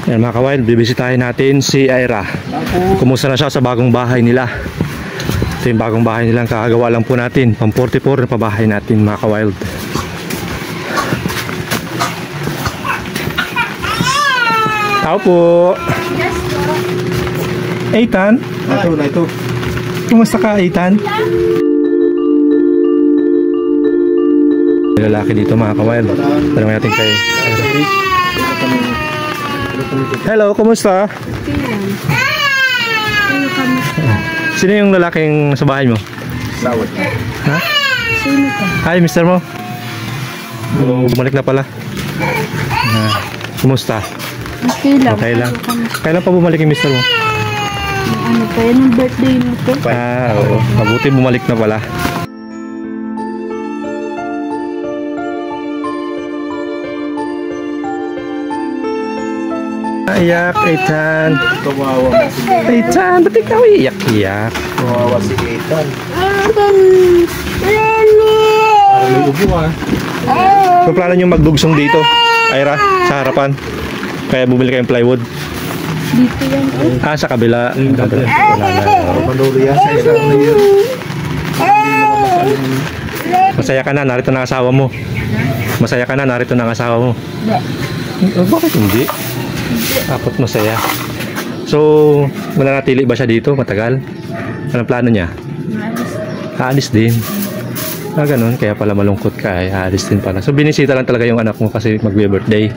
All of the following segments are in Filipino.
Yan mga kawild, bibisitahin natin si Ira. Kumusta na siya sa bagong bahay nila. Ito yung bagong bahay nilang kakagawa lang po natin. Pang 44 na pabahay natin mga kawild. Tao po. Ethan? Ito. Kumusta ka, Ethan? Lalaki dito mga kawild. Tanong natin kay Ira. Hello, kumusta? Sino yung lalaking sa bahay mo? Lawat. Ha? Sino ka? Hi, mister mo. Bumalik na pala. Kumusta? Okay lang. Okay lang. Kailan pa bumalik yung mister mo? Ano pa yun? Yung birthday nito. Oo. Mabuti bumalik na pala. Iyak, Ethan. Kawawa mo si Ethan. Ethan, ba't ikaw iyak-iyak? Kawawa si Ethan. Parang may ubo ah. So plano nyo magdugsong dito, Ira, sa harapan? Kaya bumili kayong plywood? dito yan. Sa kabila. Wala na. Manuli yan sa isang na yun. Masaya ka na, narito na ang asawa mo. Masaya ka na, narito na ang asawa mo. Bakit hindi? Dapat masaya. So, mananatili ba siya dito matagal? Anong plano niya? Aalis din. Ganun, kaya pala malungkot ka, aalis din pala. So, binisita lang talaga yung anak mo kasi magbe-birthday.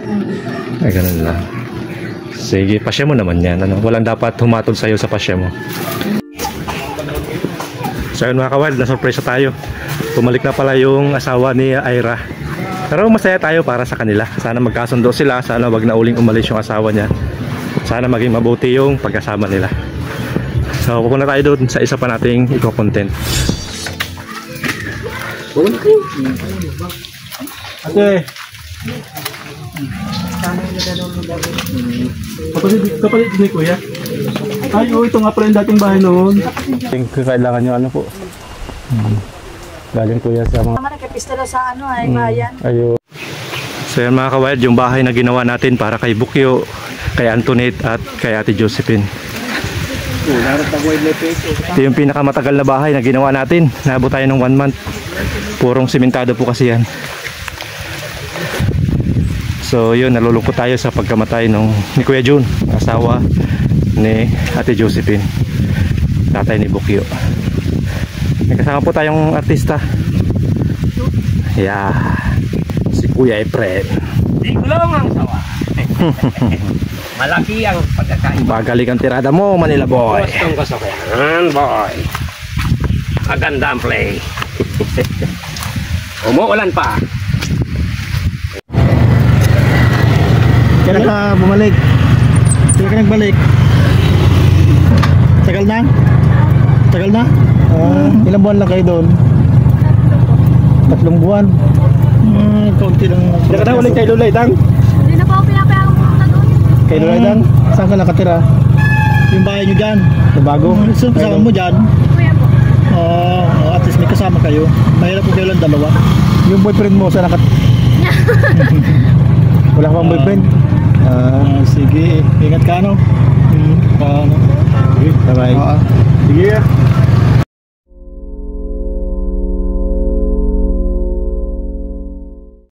Ganun lang. Sige, pasya mo naman yan. Walang dapat humatol sa'yo sa pasya mo. So, yun mga kawild, na-surprise tayo. Bumalik na pala yung asawa ni Ira. Pero masaya tayo para sa kanila. Sana magkasundo sila. Sana wag na uling umalis yung asawa niya. Sana maging mabuti yung pagkasama nila. So pupunta tayo doon sa isa pa nating i-content. Ate. Kapalit ni Kuya. Ay, ito nga pala yung dating bahay noon. Kailangan nyo ano po. Galing Kuya sa mga... Nakapistala sa ano ay bayan. Ayun. So yan mga kawild, yung bahay na ginawa natin para kay Bukyo, kay Antoinette at kay Ate Josephine. Ito yung pinakamatagal na bahay na ginawa natin. Naabot tayo ng 1 month. Purong simentado po kasi yan. So yun, nalulungkot tayo sa pagkamatay ni Kuya Jun, asawa ni Ate Josephine, tatay ni Bukyo. May kasama po tayong artista. Yeah, si Kuya Efren. Di ko lang ang sawa. Malaki ang pagkakain. Magaling ang tirada mo, Manila boy. Gustong gusto ko yan, boy. Maganda ang play. Umuulan pa. Kailan ka bumalik? Kailan ka nagbalik? Tagal na? Tagal na? Ilang buwan lang kayo doon? 3 buwan. Kaunti lang. Nakata ulit kay Lulay Dang? Hindi na pa ako pinapayagang pumunta doon. Kay Lulay Dang? Saan ka nakatira? Yung bahay nyo dyan? Sa bago? Saan kasama mo dyan? Kuya po. At least may kasama kayo. Mahirap po kayo lang dalawa. Yung boyfriend mo saan nakatira? Wala ka bang boyfriend? Sige, ingat ka no? Sige, bye bye. Sige.